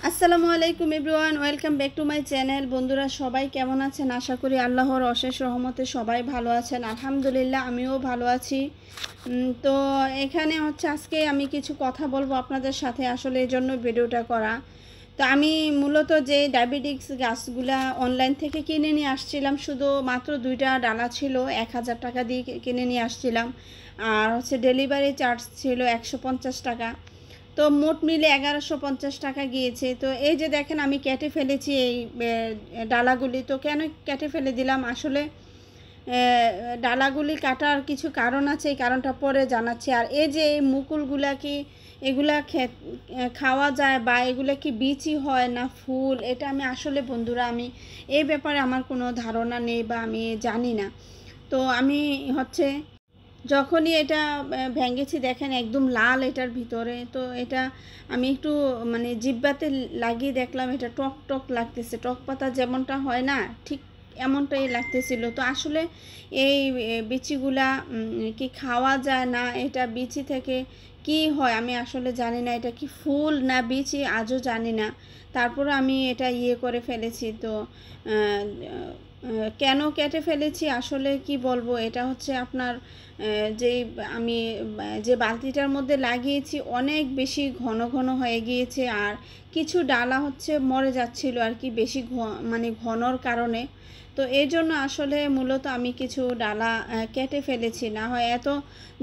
আসসালামু আলাইকুম everyone, welcome back to my channel. বন্ধুরা সবাই কেমন আছেন? আশা করি আল্লাহর অশেষ রহমতে সবাই ভালো আছেন। আলহামদুলিল্লাহ আমিও ভালো আছি। তো এখানে হচ্ছে আজকে আমি কিছু কথা বলবো আপনাদের সাথে, আসলে এই জন্য ভিডিওটা করা। তো আমি মূলত যে ডায়াবেটিক্স গাছগুলা অনলাইন থেকে কিনে নিয়ে আসছিলাম, শুধু মাত্র 2টা ডালা ছিল, 1000 টাকা দিয়ে কিনে নিয়ে আসছিলাম। আর হচ্ছে ডেলিভারি চার্জ ছিল 150 টাকা। তো মোট মিলে 1150 টাকা গিয়েছে। তো এই যে দেখেন আমি কেটে ফেলেছি এই ডালাগুলি। তো কেন কেটে ফেলে দিলাম, আসলে ডালাগুলি কাটার কিছু কারণ আছে, এই কারণটা পরে জানাচ্ছি। আর এই যে এই মুকুলগুলা কি এগুলা খাওয়া যায় বা এগুলা কি বীজই হয় না ফুল, এটা আমি আসলে বন্ধুরা আমি এই ব্যাপারে আমার কোনো ধারণা নেই বা আমি জানি না। তো আমি হচ্ছে যখনই এটা ভেঙেছি দেখেন একদম লাল এটার ভিতরে। তো এটা আমি একটু মানে জিহ্বাতে লাগিয়ে দেখলাম, এটা টক টক লাগতেছে, টক পাতা যেমনটা হয় না ঠিক এমনটাই লাগতেছিল। তো আসলে এই বিচিগুলা কি খাওয়া যায় না, এটা বিচি থেকে কি হয় আমি আসলে জানি না, এটা কি ফুল না বিচি আজও জানি না। তারপরে আমি এটা করে ফেলেছি। তো কেন কেটে ফেলেছি আসলে কি বলবো, এটা হচ্ছে আপনার যে আমি যে বালতিটার মধ্যে লাগিয়েছি অনেক বেশি ঘন ঘন হয়ে গিয়েছে, আর কিছু ডালা হচ্ছে মরে যাচ্ছিল আর কি, বেশি মানে ঘনর কারণে। তো এই জন্য আসলে মূলত আমি কিছু ডালা কেটে ফেলেছি। না হয় এত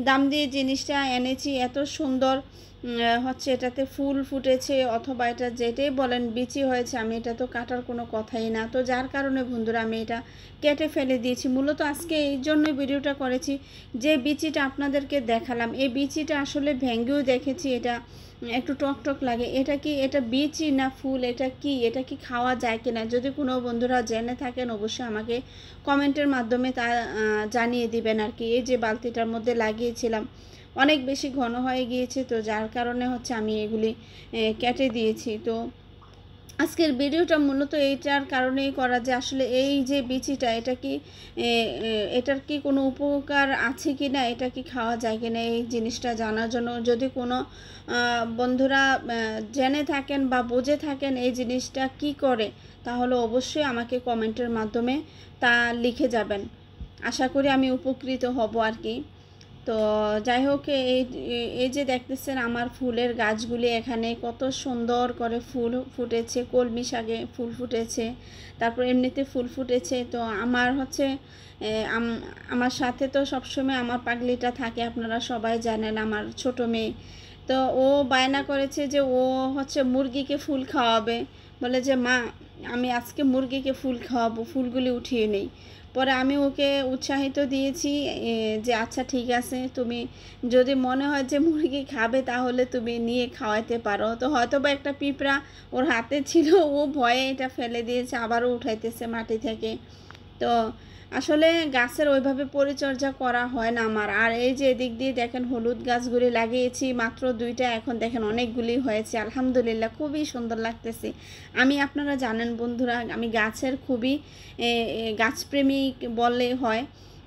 দাম দিয়ে জিনিসটা এনেছি, এত সুন্দর হচ্ছে এটাতে ফুল ফুটেছে অথবা এটা যেটাই বলেন বিচি হয়েছে, আমি এটা তো কাটার কোনো কথাই না। তো যার কারণে বন্ধুরা আমি এটা কেটে ফেলে দিয়েছি। মূলত আজকে এই জন্যই ভিডিওটা করেছি, যে বিচিটা আপনাদেরকে দেখালাম, এই বিচিটা আসলে ভেঙেও দেখেছি, এটা একটু টক টক লাগে। এটা কি এটা বিচি না ফুল, এটা কি খাওয়া যায় কিনা, যদি কোনো বন্ধুরা জেনে থাকেন অবশ্যই আমাকে কমেন্টের মাধ্যমে তা জানিয়ে দিবেন আর কি। এই যে বালতিটার মধ্যে লাগিয়েছিলাম অনেক বেশি ঘন হয়ে গিয়েছে, তো যার কারণে হচ্ছে আমি এগুলি কেটে দিয়েছি। তো আজকের ভিডিওটা মূলত এইটার কারণেই করা, যে আসলে এই যে বিচিটা এটা কি এটার কি কোনো উপকার আছে কি না, এটা কি খাওয়া যায় কি না, এই জিনিসটা জানার জন্য। যদি কোনো বন্ধুরা জেনে থাকেন বা বুঝে থাকেন এই জিনিসটা কি করে, তাহলে অবশ্যই আমাকে কমেন্টের মাধ্যমে তা লিখে যাবেন। আশা করি আমি উপকৃত হব আর কি। তো যাই হোক, এই যে দেখতেছেন আমার ফুলের গাছগুলি, এখানে কত সুন্দর করে ফুল ফুটেছে, কলমি শাকে ফুল ফুটেছে, তারপর এমনিতে ফুল ফুটেছে। তো আমার হচ্ছে আমার সাথে তো সবসময় আমার পাগলিটা থাকে, আপনারা সবাই জানেন, আমার ছোট মেয়ে। তো ও বায়না করেছে যে ও হচ্ছে মুরগিকে ফুল খাওয়াবে, বলে যে মা আমি আজকে মুরগিকে ফুল খাওয়াবো, ফুলগুলি উঠিয়ে নেই। পরে আমি ওকে উৎসাহিত দিয়েছি যে আচ্ছা ঠিক আছে, তুমি যদি মনে হয় যে মুরগি খাবে তাহলে তুমি নিয়ে খাওয়াইতে পারো। তো হয়তো বা একটা পিঁপড়া ওর হাতে ছিল, ও ভয়ে এটা ফেলে দিয়েছে, আবারও উঠাইতেছে মাটি থেকে। তো আসলে গাছের ওইভাবে পরিচর্যা করা হয় না আমার। আর এই যে এদিক দিয়ে দেখেন হলুদ গাছগুলি লাগিয়েছি মাত্র 2টা, এখন দেখেন অনেকগুলি হয়েছে, আলহামদুলিল্লাহ খুবই সুন্দর লাগতেছে। আমি আপনারা জানেন বন্ধুরা আমি গাছের খুবই গাছপ্রেমিক বললে হয়।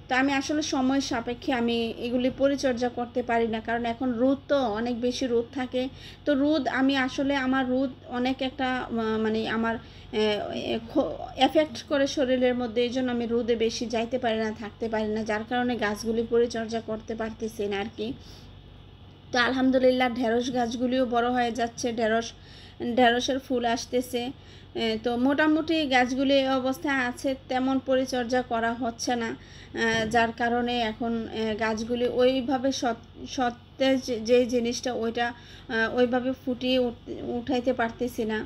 তো আমি আসলে সময় সাপেক্ষে আমি এগুলি পরিচর্যা করতে পারি না, কারণ এখন রোদ তো অনেক বেশি রোদ থাকে। তো রোদ আমি আসলে আমার রোদ অনেক একটা মানে আমার এফেক্ট করে শরীরের মধ্যে, এই জন্য আমি রোদে বেশি যাইতে পারি না, থাকতে পারি না, যার কারণে গাছগুলি পরিচর্যা করতে পারতেছি না আর কি। তো আলহামদুলিল্লাহ ঢেঁড়স গাছগুলিও বড় হয়ে যাচ্ছে, ঢেঁড়সের ফুল আসতেছে। তো মোটামুটি গাছগুলি এই অবস্থায় আছে, তেমন পরিচর্যা করা হচ্ছে না, যার কারণে এখন গাছগুলি ওইভাবে সতেজ যে জিনিসটা ওইটা ওইভাবে ফুটিয়ে উঠাইতে পারতেছি না।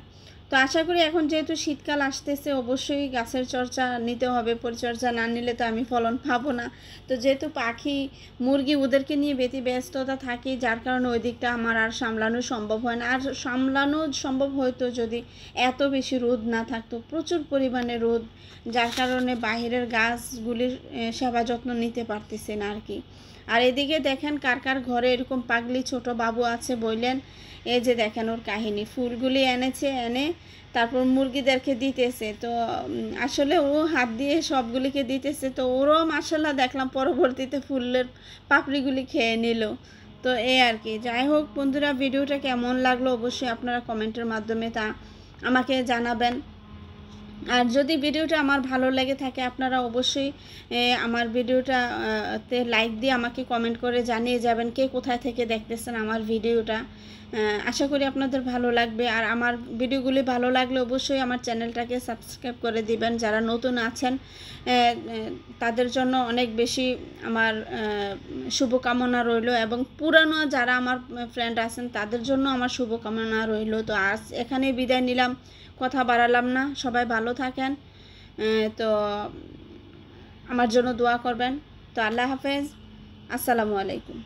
তো আশা করি এখন যেহেতু শীতকাল আসতেছে অবশ্যই গাছের চর্চা নিতে হবে, পরিচর্যা না নিলে তো আমি ফলন পাবো না। তো যেহেতু পাখি মুরগি ওদেরকে নিয়ে ব্যস্ততা থাকি, যার কারণে ওই দিকটা আমার আর সামলানো সম্ভব হয় না। আর সামলানো সম্ভব হয়তো যদি এত বেশি রোদ না থাকতো, প্রচুর পরিমাণে রোদ, যার কারণে বাইরের গাছগুলির সেবা যত্ন নিতে পারতেছে না আর কি। আর এদিকে দেখেন কার কার ঘরে এরকম পাগলি ছোট বাবু আছে বললেন, এই যে দেখেন ওর কাহিনী, ফুলগুলি এনেছে, এনে তারপর মুরগিদেরকে দিতেছে। তো আসলে ও হাত দিয়ে সবগুলিকে দিতেছে, তো ওরও মাশাআল্লাহ দেখলাম পরবর্তীতে ফুলের পাপড়িগুলি খেয়ে নিল। তো এই আর কি। যাই হোক বন্ধুরা, ভিডিওটা কেমন লাগলো অবশ্যই আপনারা কমেন্টের মাধ্যমে তা আমাকে জানাবেন। আর যদি ভিডিওটা আমার ভালো লেগে থাকে আপনারা অবশ্যই আমার ভিডিওটা তে লাইক দিয়ে আমাকে কমেন্ট করে জানিয়ে যাবেন কে কোথায় থেকে দেখতেছেন আমার ভিডিওটা। আশা করি আপনাদের ভালো লাগবে। আর আমার ভিডিওগুলি ভালো লাগলে অবশ্যই আমার চ্যানেলটাকে সাবস্ক্রাইব করে দিবেন। যারা নতুন আছেন তাদের জন্য অনেক বেশি আমার শুভকামনা রইল, এবং পুরানো যারা আমার ফ্রেন্ড আছেন তাদের জন্য আমার শুভকামনা রইল। তো আজ এখানেই বিদায় নিলাম, কথা বাড়ালাম না। সবাই ভালো থাকেন, তো আমার জন্য দোয়া করবেন। তো আল্লাহ হাফেজ, আসসালামু আলাইকুম।